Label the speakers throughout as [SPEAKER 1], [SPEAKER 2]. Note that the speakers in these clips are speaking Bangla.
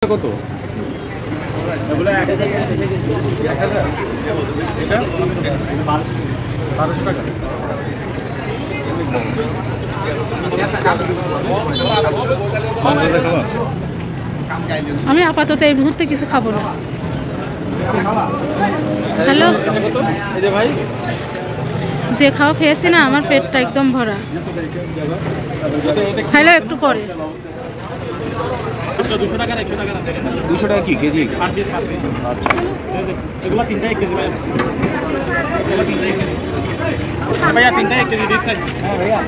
[SPEAKER 1] কত? এগুলো 1000 এটা 1200 টাকা।
[SPEAKER 2] আমি আপাতত এই মুহূর্তে কিছু খাবো না। হ্যালো,
[SPEAKER 1] এই যে ভাই,
[SPEAKER 2] যে খাওয়া খেয়েছি না, আমার পেটটা একদম ভরা। খাইলো একটু পরে।
[SPEAKER 1] 200 টাকা 200 টাকা কি কেজি? আচ্ছা, এগুলো তিনটা 1 কেজি ভাই। ভাইয়া তিনটা 1 কেজি ডিক্স আছে। হ্যাঁ ভাইয়া।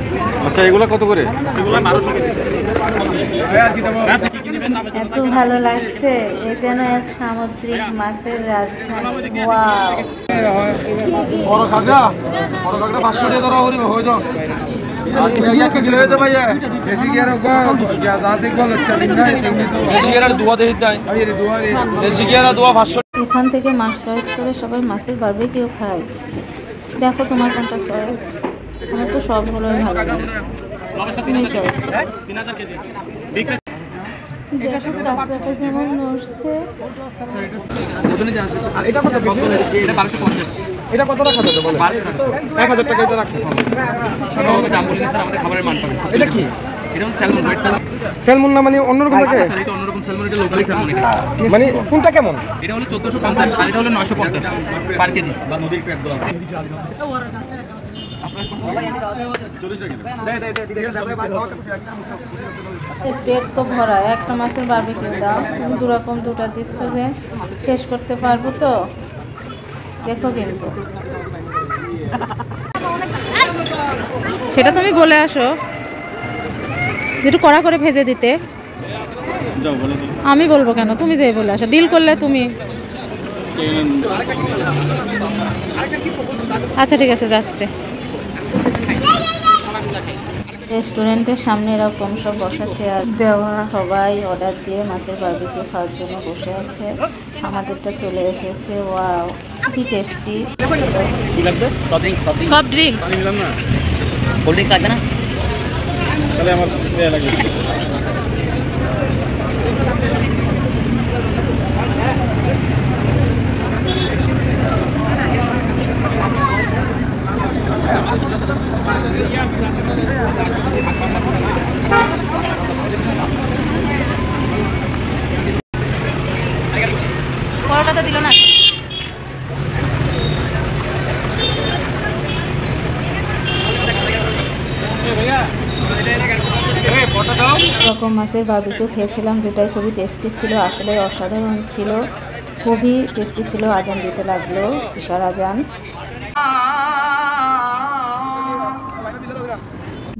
[SPEAKER 1] আচ্ছা, এগুলো কত করে? এগুলো 1200 কেজি। ভাইয়া কি দেবো?
[SPEAKER 2] এত ভালো লাগছে, এ যেন এক সামুদ্রিক মাছের রাজধানী। ওয়াও,
[SPEAKER 1] বড় কাঁকড়া 500 টাকা ধরা হরিব হই দাও। একটা কিলো হয়ে যাবে ভাইয়া। দেশি গিয়ার দুয়া দেই দেয়। দেশি গিয়ার দুয়া 500।
[SPEAKER 2] এখান থেকে মাছ চয়েস করে সবাই মাছের বারবিকিউ খায়। দেখো তোমার কোনটা চয়েস? আমার তো সবগুলোই ভালো লাগছে। তুমি চয়েস করো।
[SPEAKER 1] 3000 কেজি।
[SPEAKER 2] দেখো কাঁকড়াটা কেমন নড়ছে।
[SPEAKER 1] এটা কত কেজি? এটা 1250। এটা কত টাকা দেবো বলে? 1200 টাকা। 1000 টাকা এটা রাখতে হবে। সাধারণত দাম বলে স্যার আমাদের খাবারের মান পাবে। এটা কি? এটা হচ্ছে স্যালমন, হোয়াইট স্যালমন। স্যালমন না মানে অন্যরকম থাকে? স্যার এটা অন্যরকম স্যালমন, এটা লোকালি স্যালমন এটা। মানে কোনটা কেমন? এটা হলো 1450 আর এটা হলো 950 পার কেজি। বা নদীর পেট দোলা।
[SPEAKER 2] পেট তো ভরা, একটা মাছের বারবিকিউ দাও। তুমি দুরকম দুটা দিচ্ছ যে শেষ করতে পারবো তো? দেখো কিন্তু সেটা তুমি বলে আসো, যেটু কড়া করে ভেজে দিতে। আমি বলবো কেন? তুমি যেই বলে আসো, ডিল করলে তুমি। আচ্ছা ঠিক আছে, যাচ্ছে। রেস্টুরেন্টের সামনে এরকম সব বসার চেয়ার দেওয়া, সবাই অর্ডার দিয়ে মাছের বারবিকিউ খাওয়ার জন্য বসে আছে। আমাদেরটা চলে এসেছে। ওয়াও, খুবই টেস্টি।
[SPEAKER 1] কি লাগবে? Soft drinks. পানি নিলাম না। কোল্ড ড্রিঙ্কস লাগবে না? তাহলে আমার দেয়া লাগবে।
[SPEAKER 2] পরোটা দিল না। রকম মাছের বারবিকিউ খেয়েছিলাম, দুটাই খুবই টেস্টি ছিল। আসলে অসাধারণ ছিল, খুবই টেস্টি ছিল। আজান দিতে লাগলো, ঈশার আজান।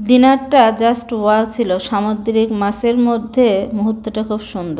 [SPEAKER 2] ডিনারটা জাস্ট ওয়াও ছিল। সামুদ্রিক মাছের মধ্যে মুহূর্তটা খুব সুন্দর।